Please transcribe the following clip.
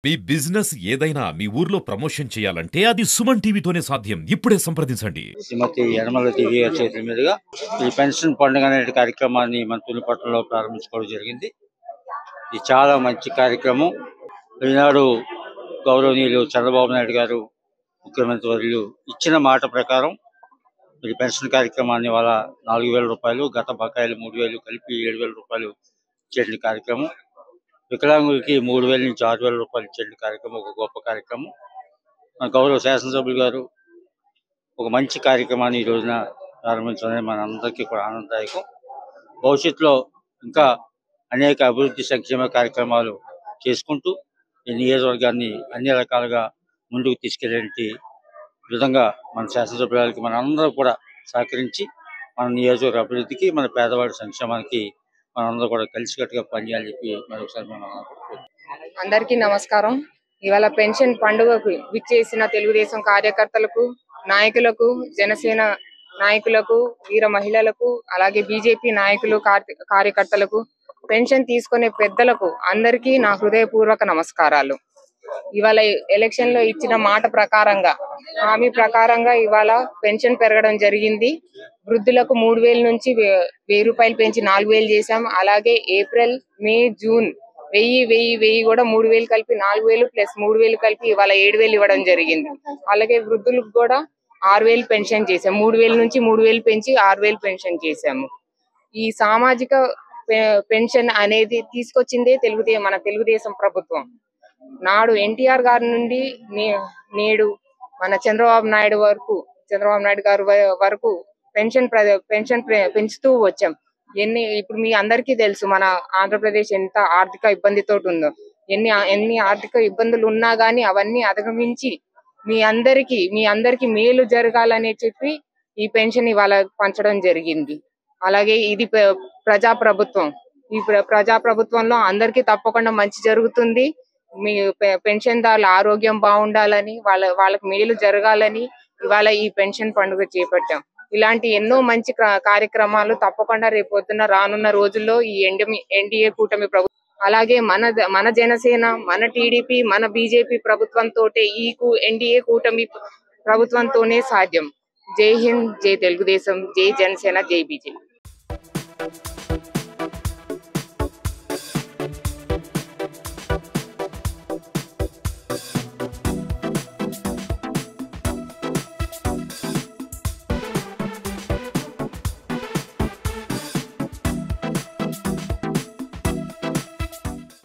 మీ business ఏదైనా మీ ఊర్లో promotion చేయాలంటే అది సుమన్ టీవీతోనే సాధ్యం. ఇప్పుడే సంప్రదించండి. శ్రీమతి యనమల దివ్య గారి చేతుల మీదుగా ఈ పెన్షన్ పండుగ అనే కార్యక్రమాన్ని మన తునిపట్నంలో ప్రారంభించుకోవడం జరిగింది. ఇది చాలా మంచి కార్యక్రమం. ఈనాడు గౌరవనీయులు చంద్రబాబు నాయుడు గారు ముఖ్యమంత్రి వర్యులు ఇచ్చిన మాట ప్రకారం ఈ పెన్షన్ కార్యక్రమాన్ని వాళ్ళ 4,000 రూపాయలు, గత బకాయిలు 3,000 కలిపి 7,000 రూపాయలు ఇచ్చేటువంటి కార్యక్రమం. వికలాంగులకి 3,000 నుంచి 6,000 రూపాయలు ఇచ్చేటువంటి కార్యక్రమం ఒక గొప్ప కార్యక్రమం. మన గౌరవ శాసనసభ్యులు గారు ఒక మంచి కార్యక్రమాన్ని ఈ రోజున ప్రారంభించడం మన అందరికీ కూడా ఆనందదాయకం. భవిష్యత్తులో ఇంకా అనేక అభివృద్ధి సంక్షేమ కార్యక్రమాలు చేసుకుంటూ ఈ నియోజకవర్గాన్ని అన్ని రకాలుగా ముందుకు తీసుకెళ్ళేటి విధంగా మన శాసనసభ్యులకి మన అందరూ కూడా సహకరించి మన నియోజకవర్గ అభివృద్ధికి, మన పేదవాడి సంక్షేమానికి మనందరూ కూడా కలిసికట్టుగా పనిచేయాలని చెప్పి మరొకసారి మనం అందరికీ నమస్కారం. ఇవాళ పెన్షన్ పండుగకు విచ్చేసిన తెలుగుదేశం కార్యకర్తలకు, నాయకులకు, జనసేన నాయకులకు, వీర మహిళలకు, అలాగే బీజేపీ నాయకులు, కార్యకర్తలకు, పెన్షన్ తీసుకునే పెద్దలకు అందరికీ నా హృదయపూర్వక నమస్కారాలు. ఇవాళ ఎలక్షన్ లో ఇచ్చిన మాట ప్రకారంగా, హామీ ప్రకారంగా ఇవాళ పెన్షన్ పెరగడం జరిగింది. వృద్ధులకు 3,000 నుంచి 1,000 రూపాయలు పెంచి 4,000 చేశాం. అలాగే ఏప్రిల్, మే, జూన్ 1,000 కూడా 3,000 కలిపి 4,000 ప్లస్ 3,000 కలిపి ఇవాళ 7,000 ఇవ్వడం జరిగింది. అలాగే వృద్ధులకు కూడా 6,000 పెన్షన్ చేశాం. 3,000 నుంచి 3,000 పెంచి 6,000 పెన్షన్ చేశాము. ఈ సామాజిక పెన్షన్ అనేది తీసుకొచ్చిందే మన తెలుగుదేశం ప్రభుత్వం. నాడు ఎన్టీఆర్ గారి నుండి నేడు మన చంద్రబాబు నాయుడు గారు వరకు పెన్షన్ పెంచుతూ వచ్చాం. ఇప్పుడు మీ అందరికీ తెలుసు మన ఆంధ్రప్రదేశ్ ఎంత ఆర్థిక ఇబ్బందితో ఉందో. ఎన్ని ఆర్థిక ఇబ్బందులు ఉన్నా గానీ అవన్నీ అధిగమించి మీ అందరికి మేలు జరగాలని చెప్పి ఈ పెన్షన్ ఇవాళ పంచడం జరిగింది. అలాగే ఇది ప్రజాప్రభుత్వం. ఈ ప్రజాప్రభుత్వంలో అందరికీ తప్పకుండా మంచి జరుగుతుంది. మీ పెన్షన్దారుల ఆరోగ్యం బాగుండాలని, వాళ్ళకి మేలు జరగాలని ఇవాళ ఈ పెన్షన్ పండుగ చేపట్టాం. ఇలాంటి ఎన్నో మంచి కార్యక్రమాలు తప్పకుండా రేపొద్దున రానున్న రోజుల్లో ఈ ఎన్డీఏ కూటమి ప్రభుత్వం, అలాగే మన జనసేన, మన టీడీపీ, మన బీజేపీ ప్రభుత్వంతో ఈ ఎన్డీఏ కూటమి ప్రభుత్వంతోనే సాధ్యం. జై హింద్, జై తెలుగుదేశం, జై జనసేన, జై బీజేపీ.